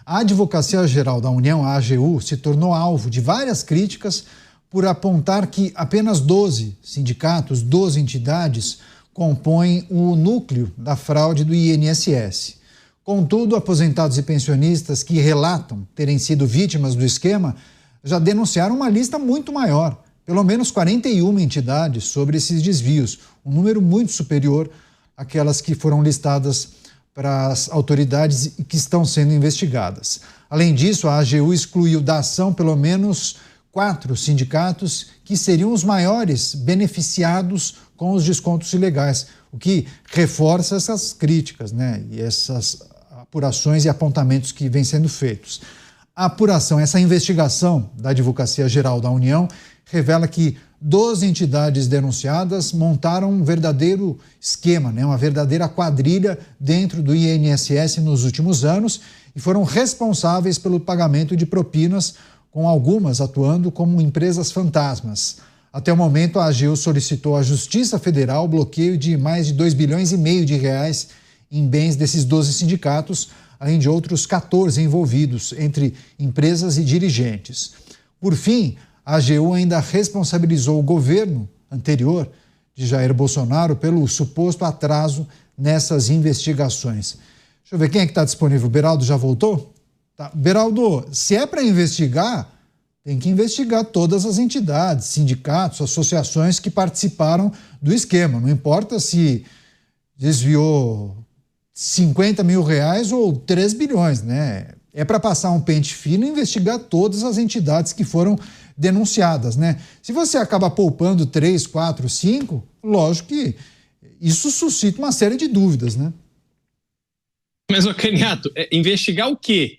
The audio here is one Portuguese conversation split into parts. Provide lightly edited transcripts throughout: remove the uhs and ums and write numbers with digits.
A Advocacia Geral da União, a AGU, se tornou alvo de várias críticas por apontar que apenas 12 sindicatos, 12 entidades compõem o núcleo da fraude do INSS. Contudo, aposentados e pensionistas que relatam terem sido vítimas do esquema já denunciaram uma lista muito maior, pelo menos 41 entidades sobre esses desvios, um número muito superior àquelas que foram listadas para as autoridades e que estão sendo investigadas. Além disso, a AGU excluiu da ação pelo menos 4 sindicatos que seriam os maiores beneficiados com os descontos ilegais, o que reforça essas críticas, né, e essas apurações e apontamentos que vêm sendo feitos. A apuração, essa investigação da Advocacia Geral da União revela que 12 entidades denunciadas montaram um verdadeiro esquema, né, uma verdadeira quadrilha dentro do INSS nos últimos anos e foram responsáveis pelo pagamento de propinas, com algumas atuando como empresas fantasmas. Até o momento, a AGU solicitou à Justiça Federal o bloqueio de mais de 2,5 bilhões de reais em bens desses 12 sindicatos, além de outros 14 envolvidos, entre empresas e dirigentes. Por fim, a AGU ainda responsabilizou o governo anterior de Jair Bolsonaro pelo suposto atraso nessas investigações. Deixa eu ver quem é que está disponível. O Beraldo já voltou? Tá. Beraldo, se é para investigar, tem que investigar todas as entidades, sindicatos, associações que participaram do esquema. Não importa se desviou 50 mil reais ou 3 bilhões, né? É para passar um pente fino e investigar todas as entidades que foram denunciadas, né? Se você acaba poupando 3, 4, 5, lógico que isso suscita uma série de dúvidas, né? Mas, Caniato, investigar o quê?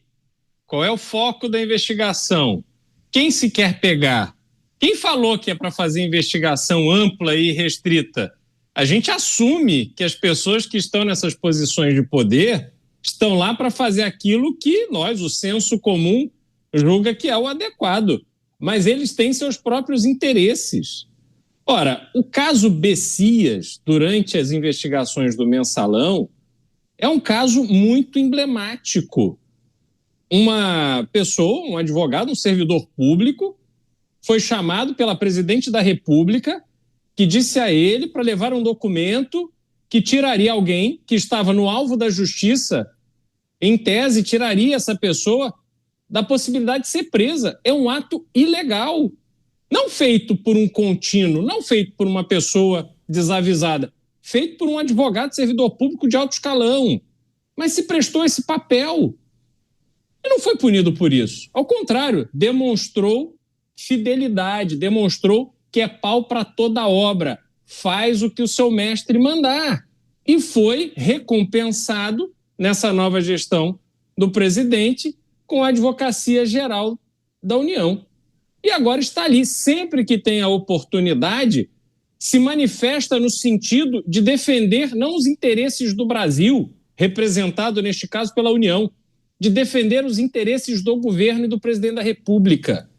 Qual é o foco da investigação? Quem se quer pegar? Quem falou que é para fazer investigação ampla e restrita? A gente assume que as pessoas que estão nessas posições de poder estão lá para fazer aquilo que nós, o senso comum, julga que é o adequado. Mas eles têm seus próprios interesses. Ora, o caso Bessias, durante as investigações do Mensalão, é um caso muito emblemático. Uma pessoa, um advogado, um servidor público, foi chamado pela presidente da República, que disse a ele para levar um documento que tiraria alguém que estava no alvo da justiça, em tese, tiraria essa pessoa da possibilidade de ser presa. É um ato ilegal. Não feito por um contínuo, não feito por uma pessoa desavisada, feito por um advogado servidor público de alto escalão. Mas se prestou esse papel. E não foi punido por isso. Ao contrário, demonstrou fidelidade, demonstrou que é pau para toda obra, faz o que o seu mestre mandar. E foi recompensado nessa nova gestão do presidente com a Advocacia Geral da União. E agora está ali, sempre que tem a oportunidade, se manifesta no sentido de defender não os interesses do Brasil, representado neste caso pela União, de defender os interesses do governo e do presidente da República.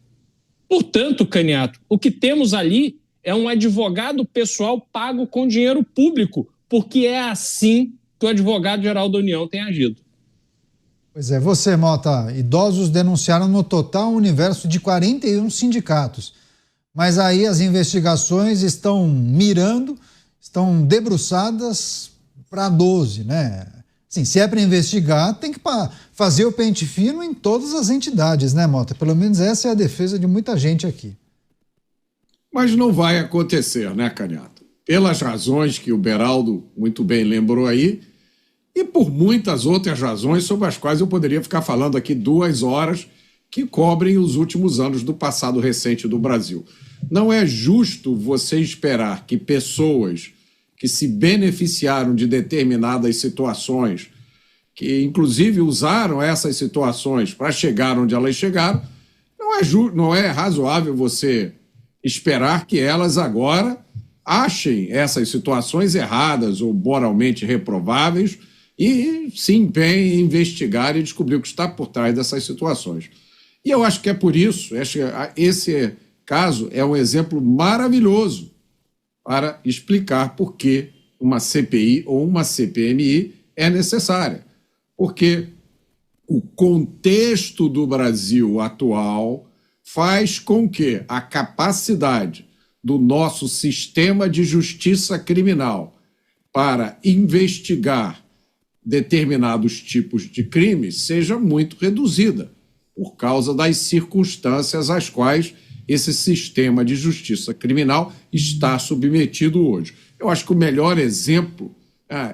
Portanto, Caniato, o que temos ali é um advogado pessoal pago com dinheiro público, porque é assim que o advogado-geral da União tem agido. Pois é, você, Mota, idosos denunciaram no total um universo de 41 sindicatos, mas aí as investigações estão mirando, estão debruçadas para 12, né? Assim, se é para investigar, tem que fazer o pente fino em todas as entidades, né, Mota? Pelo menos essa é a defesa de muita gente aqui. Mas não vai acontecer, né, Caniato? Pelas razões que o Beraldo muito bem lembrou aí, e por muitas outras razões sobre as quais eu poderia ficar falando aqui 2 horas, que cobrem os últimos anos do passado recente do Brasil. Não é justo você esperar que pessoas que se beneficiaram de determinadas situações, que inclusive usaram essas situações para chegar onde elas chegaram, não é razoável você esperar que elas agora achem essas situações erradas ou moralmente reprováveis e se empenhem em investigar e descobrir o que está por trás dessas situações. E eu acho que é por isso, esse caso é um exemplo maravilhoso para explicar por que uma CPI ou uma CPMI é necessária. Porque o contexto do Brasil atual faz com que a capacidade do nosso sistema de justiça criminal para investigar determinados tipos de crimes seja muito reduzida, por causa das circunstâncias às quais esse sistema de justiça criminal está submetido hoje. Eu acho que o melhor exemplo,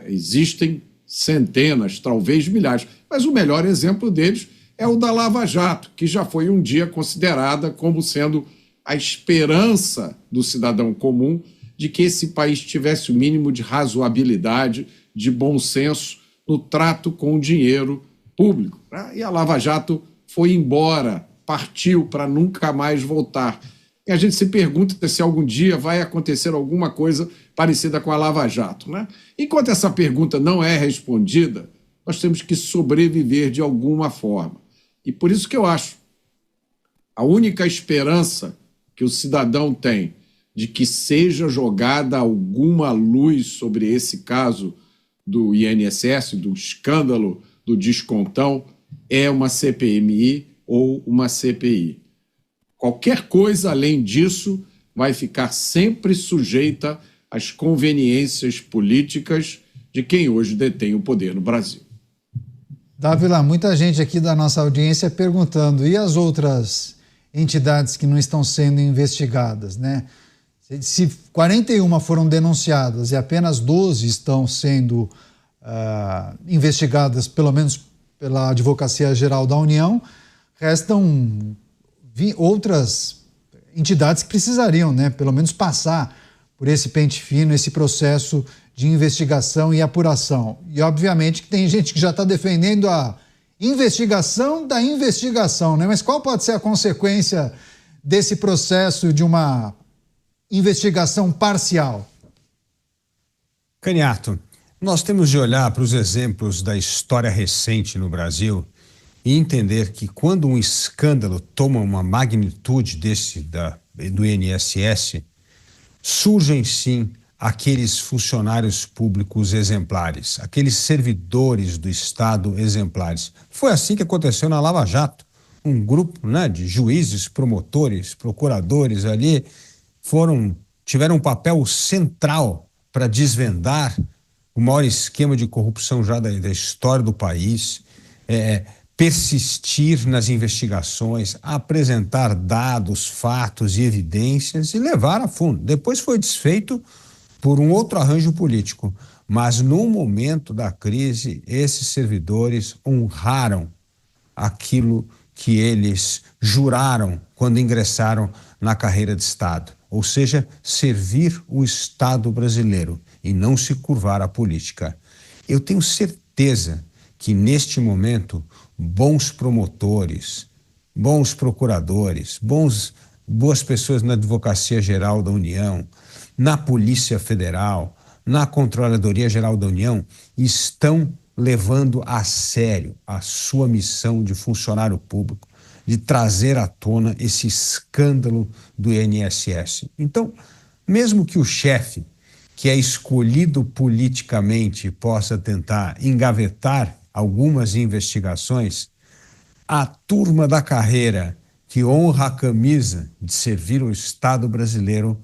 existem centenas, talvez milhares, mas o melhor exemplo deles é o da Lava Jato, que já foi um dia considerada como sendo a esperança do cidadão comum de que esse país tivesse o mínimo de razoabilidade, de bom senso no trato com o dinheiro público. E a Lava Jato foi embora, partiu para nunca mais voltar. E a gente se pergunta se algum dia vai acontecer alguma coisa parecida com a Lava Jato, né? Enquanto essa pergunta não é respondida, nós temos que sobreviver de alguma forma. E por isso que eu acho a única esperança que o cidadão tem de que seja jogada alguma luz sobre esse caso do INSS, do escândalo do descontão, é uma CPMI ou uma CPI. Qualquer coisa além disso vai ficar sempre sujeita às conveniências políticas de quem hoje detém o poder no Brasil. Dávila, muita gente aqui da nossa audiência perguntando, e as outras entidades que não estão sendo investigadas, né? Se 41 foram denunciadas e apenas 12 estão sendo investigadas, pelo menos pela Advocacia Geral da União, restam outras entidades que precisariam, né, pelo menos passar por esse pente fino, esse processo de investigação e apuração. E, obviamente, que tem gente que já está defendendo a investigação da investigação, né? Mas qual pode ser a consequência desse processo de uma investigação parcial? Caniato, nós temos de olhar para os exemplos da história recente no Brasil e entender que quando um escândalo toma uma magnitude do INSS, surgem sim aqueles funcionários públicos exemplares, aqueles servidores do Estado exemplares. Foi assim que aconteceu na Lava Jato. Um grupo, né, de juízes, promotores, procuradores ali tiveram um papel central para desvendar o maior esquema de corrupção já da história do país, persistir nas investigações, apresentar dados, fatos e evidências e levar a fundo. Depois foi desfeito por um outro arranjo político, mas no momento da crise, esses servidores honraram aquilo que eles juraram quando ingressaram na carreira de Estado, ou seja, servir o Estado brasileiro e não se curvar à política. Eu tenho certeza que neste momento bons promotores, bons procuradores, boas pessoas na Advocacia Geral da União, na Polícia Federal, na Controladoria Geral da União, estão levando a sério a sua missão de funcionário público, de trazer à tona esse escândalo do INSS. Então, mesmo que o chefe, que é escolhido politicamente, possa tentar engavetar algumas investigações, a turma da carreira que honra a camisa de servir o Estado brasileiro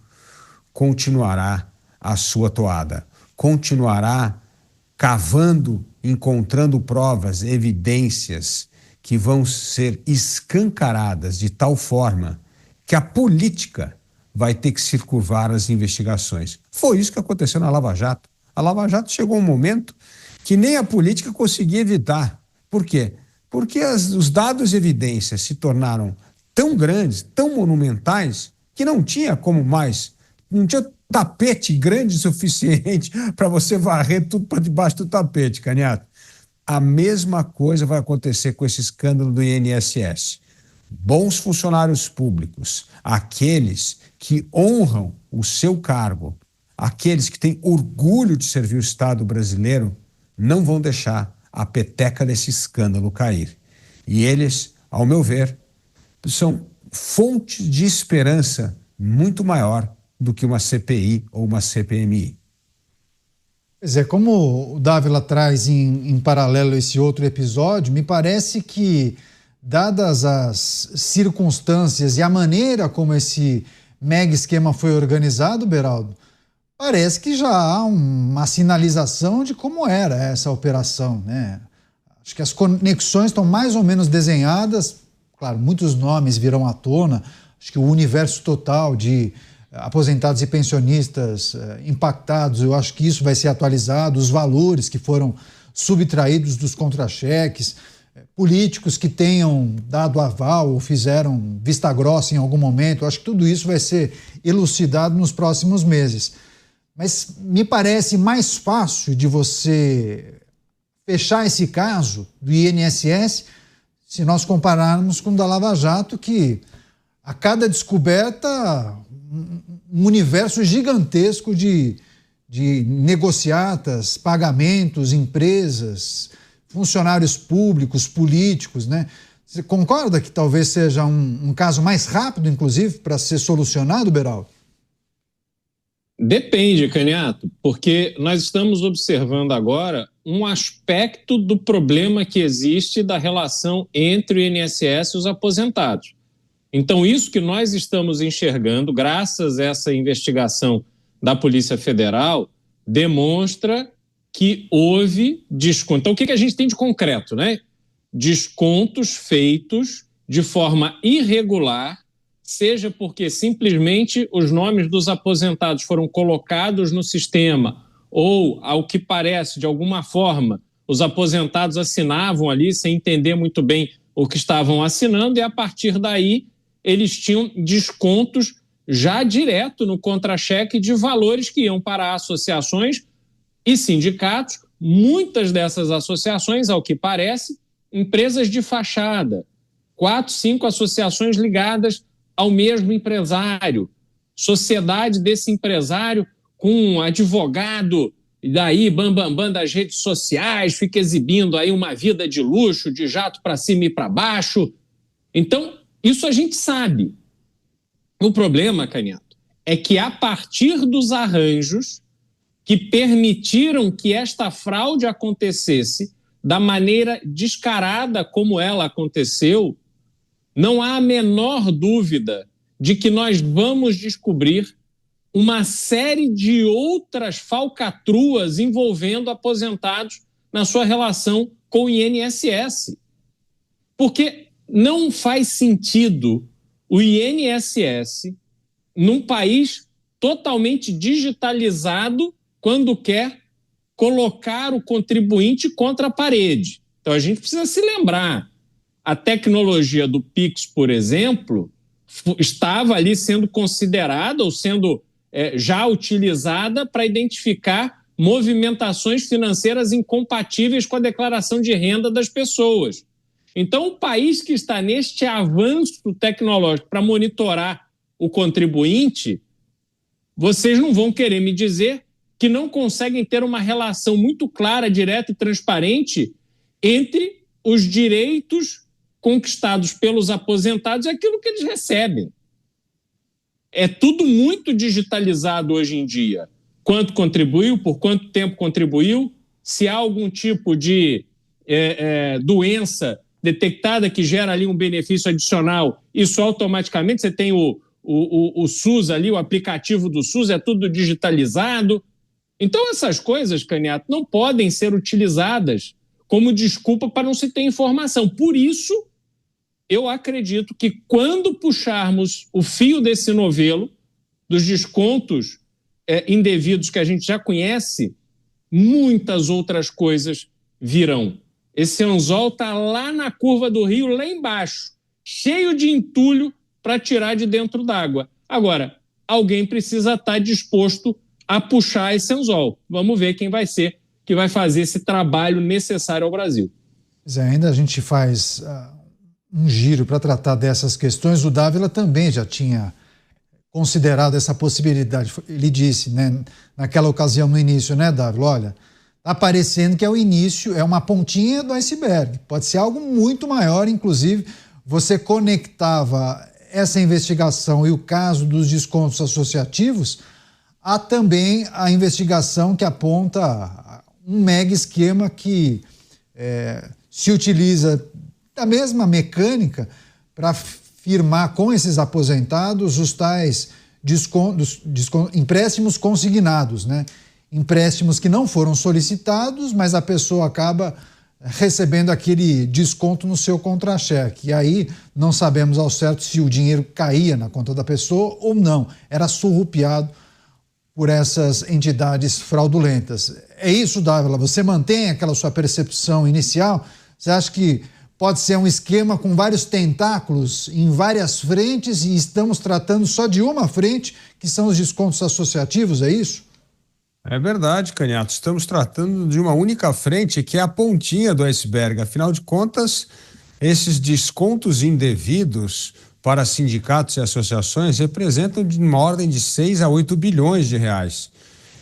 continuará a sua toada, continuará cavando, encontrando provas, evidências que vão ser escancaradas de tal forma que a política vai ter que se curvar às investigações. Foi isso que aconteceu na Lava Jato. A Lava Jato chegou um momento que nem a política conseguia evitar. Por quê? Porque os dados e evidências se tornaram tão grandes, tão monumentais, que não tinha como mais, não tinha tapete grande o suficiente para você varrer tudo para debaixo do tapete, Caniato. A mesma coisa vai acontecer com esse escândalo do INSS. Bons funcionários públicos, aqueles que honram o seu cargo, aqueles que têm orgulho de servir o Estado brasileiro, não vão deixar a peteca desse escândalo cair. E eles, ao meu ver, são fonte de esperança muito maior do que uma CPI ou uma CPMI. Pois é, como o Dávila traz em paralelo esse outro episódio, me parece que, dadas as circunstâncias e a maneira como esse mega esquema foi organizado, Beraldo, parece que já há uma sinalização de como era essa operação, né? Acho que as conexões estão mais ou menos desenhadas. Claro, muitos nomes virão à tona. Acho que o universo total de aposentados e pensionistas impactados, eu acho que isso vai ser atualizado, os valores que foram subtraídos dos contra-cheques, políticos que tenham dado aval ou fizeram vista grossa em algum momento, eu acho que tudo isso vai ser elucidado nos próximos meses. Mas me parece mais fácil de você fechar esse caso do INSS se nós compararmos com o da Lava Jato, que a cada descoberta um universo gigantesco de negociatas, pagamentos, empresas, funcionários públicos, políticos, né? Você concorda que talvez seja um caso mais rápido, inclusive, para ser solucionado, Beraldo? Depende, Caniato, porque nós estamos observando agora um aspecto do problema que existe da relação entre o INSS e os aposentados. Então, isso que nós estamos enxergando, graças a essa investigação da Polícia Federal, demonstra que houve desconto. Então, o que a gente tem de concreto, né? Descontos feitos de forma irregular, seja porque simplesmente os nomes dos aposentados foram colocados no sistema ou, ao que parece, de alguma forma, os aposentados assinavam ali sem entender muito bem o que estavam assinando e, a partir daí, eles tinham descontos já direto no contra-cheque de valores que iam para associações e sindicatos. Muitas dessas associações, ao que parece, empresas de fachada, 4, 5 associações ligadas ao mesmo empresário, sociedade desse empresário com um advogado, e daí bambambam das redes sociais, fica exibindo aí uma vida de luxo, de jato para cima e para baixo. Então, isso a gente sabe. O problema, Caniato, é que a partir dos arranjos que permitiram que esta fraude acontecesse da maneira descarada como ela aconteceu, não há a menor dúvida de que nós vamos descobrir uma série de outras falcatruas envolvendo aposentados na sua relação com o INSS. Porque não faz sentido o INSS, num país totalmente digitalizado, quando quer colocar o contribuinte contra a parede. Então, a gente precisa se lembrar, a tecnologia do Pix, por exemplo, estava ali sendo considerada ou sendo já utilizada para identificar movimentações financeiras incompatíveis com a declaração de renda das pessoas. Então, o país que está neste avanço tecnológico para monitorar o contribuinte, vocês não vão querer me dizer que não conseguem ter uma relação muito clara, direta e transparente entre os direitos conquistados pelos aposentados e aquilo que eles recebem. É tudo muito digitalizado hoje em dia. Quanto contribuiu, por quanto tempo contribuiu, se há algum tipo de doença detectada que gera ali um benefício adicional, isso automaticamente, você tem o SUS ali, o aplicativo do SUS, é tudo digitalizado. Então essas coisas, Caniato, não podem ser utilizadas como desculpa para não se ter informação. Por isso, eu acredito que quando puxarmos o fio desse novelo, dos descontos indevidos que a gente já conhece, muitas outras coisas virão. Esse anzol está lá na curva do rio, lá embaixo, cheio de entulho para tirar de dentro d'água. Agora, alguém precisa estar disposto a puxar esse anzol. Vamos ver quem vai ser que vai fazer esse trabalho necessário ao Brasil. Ainda a gente faz um giro para tratar dessas questões. O Dávila também já tinha considerado essa possibilidade. Ele disse, né, naquela ocasião, no início, né, Dávila, olha, está parecendo que é o início, é uma pontinha do iceberg. Pode ser algo muito maior, inclusive você conectava essa investigação e o caso dos descontos associativos há também a investigação que aponta um mega esquema que se utiliza da mesma mecânica para firmar com esses aposentados os tais empréstimos consignados, né? Empréstimos que não foram solicitados, mas a pessoa acaba recebendo aquele desconto no seu contra-cheque. E aí não sabemos ao certo se o dinheiro caía na conta da pessoa ou não, era surrupiado por essas entidades fraudulentas. É isso, Dávila? Você mantém aquela sua percepção inicial? Você acha que pode ser um esquema com vários tentáculos em várias frentes e estamos tratando só de uma frente, que são os descontos associativos, é isso? É verdade, Canhato. Estamos tratando de uma única frente, que é a pontinha do iceberg. Afinal de contas, esses descontos indevidos para sindicatos e associações representam de uma ordem de 6 a 8 bilhões de reais.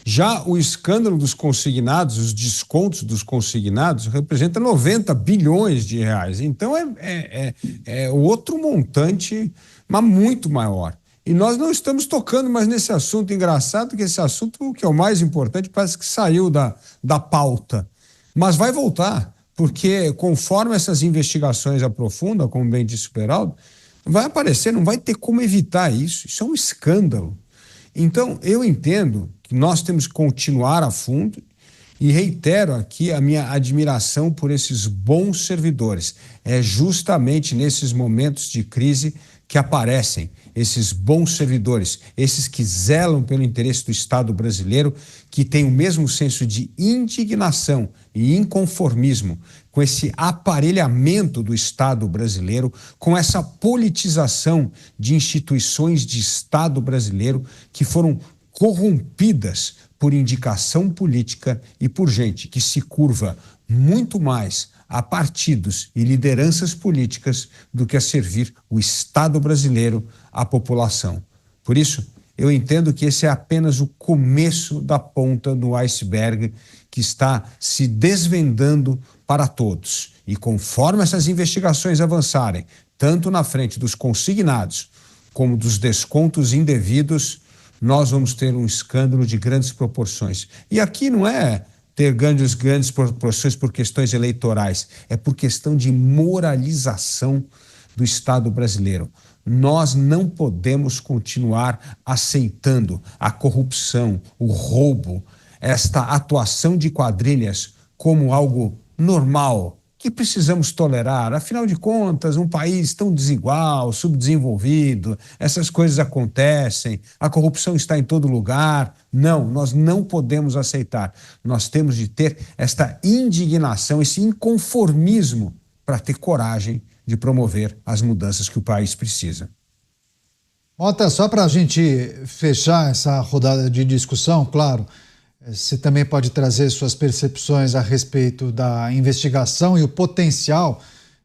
Já o escândalo dos consignados, os descontos dos consignados, representa 90 bilhões de reais. Então é outro montante, mas muito maior. E nós não estamos tocando mais nesse assunto. Engraçado que esse assunto, que é o mais importante, parece que saiu da pauta. Mas vai voltar, porque conforme essas investigações aprofundam, como bem disse o Beraldo, vai aparecer, não vai ter como evitar isso. Isso é um escândalo. Então, eu entendo que nós temos que continuar a fundo e reitero aqui a minha admiração por esses bons servidores. É justamente nesses momentos de crise que aparecem esses bons servidores, esses que zelam pelo interesse do Estado brasileiro, que têm o mesmo senso de indignação e inconformismo com esse aparelhamento do Estado brasileiro, com essa politização de instituições de Estado brasileiro que foram corrompidas por indicação política e por gente que se curva muito mais a partidos e lideranças políticas do que a servir o Estado brasileiro à população. Por isso, eu entendo que esse é apenas o começo da ponta do iceberg que está se desvendando para todos. E conforme essas investigações avançarem, tanto na frente dos consignados como dos descontos indevidos, nós vamos ter um escândalo de grandes proporções. E aqui não é ter grandes proporções por questões eleitorais, é por questão de moralização do Estado brasileiro. Nós não podemos continuar aceitando a corrupção, o roubo, esta atuação de quadrilhas como algo normal, que precisamos tolerar. Afinal de contas, um país tão desigual, subdesenvolvido, essas coisas acontecem, a corrupção está em todo lugar. Não, nós não podemos aceitar. Nós temos de ter esta indignação, esse inconformismo para ter coragem de promover as mudanças que o país precisa. Mota, só para a gente fechar essa rodada de discussão, claro, você também pode trazer suas percepções a respeito da investigação e o potencial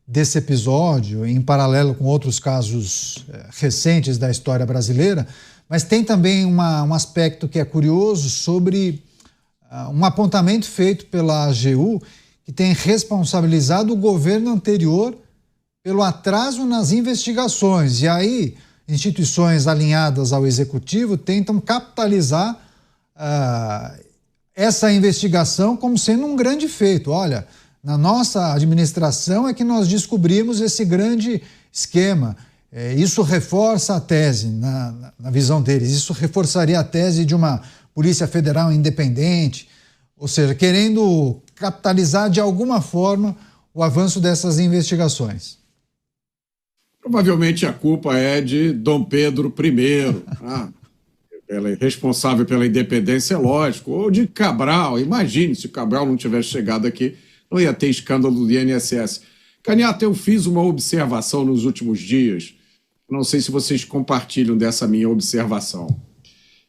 desse episódio, em paralelo com outros casos recentes da história brasileira, mas tem também um aspecto que é curioso sobre um apontamento feito pela AGU, que tem responsabilizado o governo anterior pelo atraso nas investigações. E aí, instituições alinhadas ao executivo tentam capitalizar essa investigação como sendo um grande feito. Olha, na nossa administração é que nós descobrimos esse grande esquema. Isso reforça a tese, na visão deles, isso reforçaria a tese de uma Polícia Federal independente, ou seja, querendo capitalizar de alguma forma o avanço dessas investigações. Provavelmente a culpa é de Dom Pedro I, responsável pela independência, é lógico, ou de Cabral. Imagine se Cabral não tivesse chegado aqui, não ia ter escândalo do INSS. Canhato, eu fiz uma observação nos últimos dias, não sei se vocês compartilham dessa minha observação.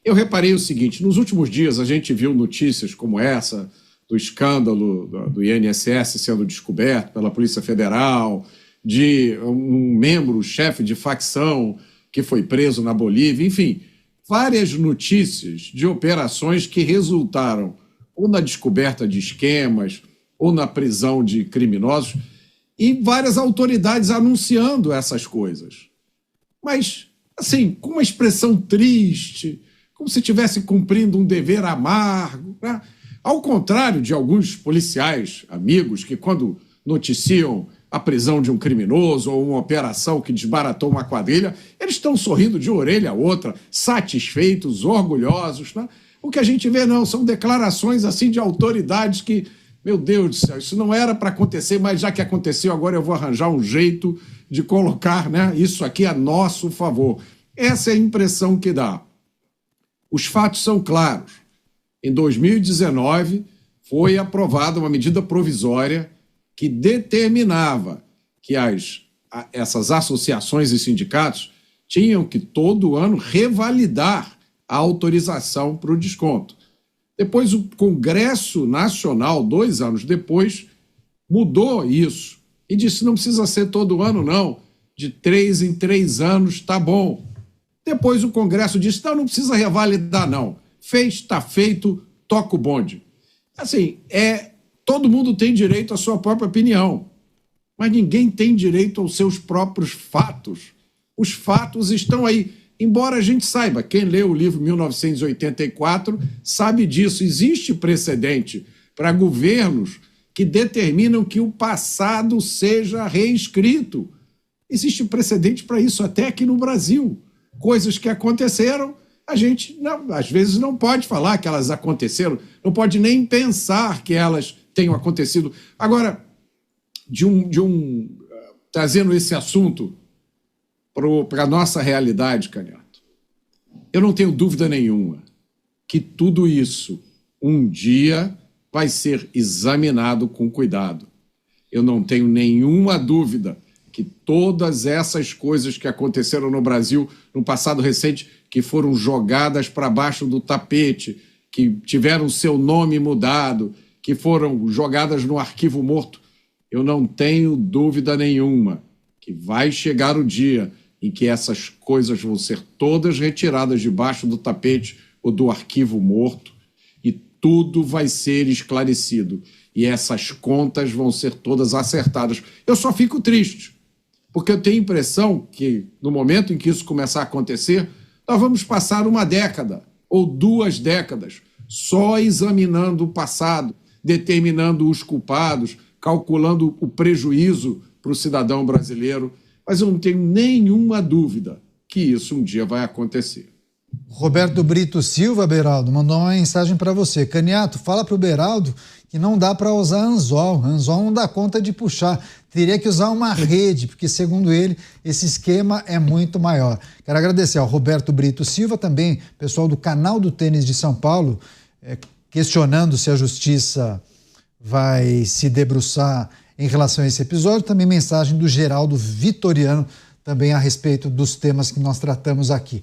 Eu reparei o seguinte, nos últimos dias a gente viu notícias como essa, do escândalo do INSS sendo descoberto pela Polícia Federal, de um membro, chefe de facção que foi preso na Bolívia, enfim, várias notícias de operações que resultaram ou na descoberta de esquemas ou na prisão de criminosos e várias autoridades anunciando essas coisas. Mas, assim, com uma expressão triste, com como se estivesse cumprindo um dever amargo, né? Ao contrário de alguns policiais amigos que, quando noticiam a prisão de um criminoso ou uma operação que desbaratou uma quadrilha, eles estão sorrindo de orelha a outra, satisfeitos, orgulhosos, né? O que a gente vê, não, são declarações assim de autoridades que, meu Deus do céu, isso não era para acontecer, mas já que aconteceu, agora eu vou arranjar um jeito de colocar, né, isso aqui a nosso favor. Essa é a impressão que dá. Os fatos são claros. Em 2019, foi aprovada uma medida provisória que determinava que essas associações e sindicatos tinham que, todo ano, revalidar a autorização para o desconto. Depois, o Congresso Nacional, 2 anos depois, mudou isso e disse: não precisa ser todo ano, não. De 3 em 3 anos está bom. Depois o Congresso disse: não precisa revalidar, não. Fez, está feito, toca o bonde. Assim, todo mundo tem direito à sua própria opinião, mas ninguém tem direito aos seus próprios fatos. Os fatos estão aí. Embora a gente saiba, quem leu o livro 1984 sabe disso, existe precedente para governos que determinam que o passado seja reescrito. Existe precedente para isso até aqui no Brasil. Coisas que aconteceram, a gente às vezes não pode falar que elas aconteceram, não pode nem pensar que elas tenham acontecido. Agora, trazendo esse assunto para a nossa realidade, Canhoto, eu não tenho dúvida nenhuma que tudo isso um dia vai ser examinado com cuidado. Eu não tenho nenhuma dúvida que todas essas coisas que aconteceram no Brasil no passado recente, que foram jogadas para baixo do tapete, que tiveram seu nome mudado, que foram jogadas no arquivo morto, eu não tenho dúvida nenhuma que vai chegar o dia em que essas coisas vão ser todas retiradas debaixo do tapete ou do arquivo morto e tudo vai ser esclarecido. E essas contas vão ser todas acertadas. Eu só fico triste, porque eu tenho a impressão que, no momento em que isso começar a acontecer, nós vamos passar 1 década ou 2 décadas só examinando o passado, determinando os culpados, calculando o prejuízo para o cidadão brasileiro. Mas eu não tenho nenhuma dúvida que isso um dia vai acontecer. Roberto Brito Silva, Beraldo, mandou uma mensagem para você. Canhoto, fala para o Beraldo que não dá para usar anzol. Anzol não dá conta de puxar. Teria que usar uma rede, porque, segundo ele, esse esquema é muito maior. Quero agradecer ao Roberto Brito Silva, também pessoal do Canal do Tênis de São Paulo, questionando se a justiça vai se debruçar em relação a esse episódio. Também mensagem do Geraldo Vitoriano, também a respeito dos temas que nós tratamos aqui.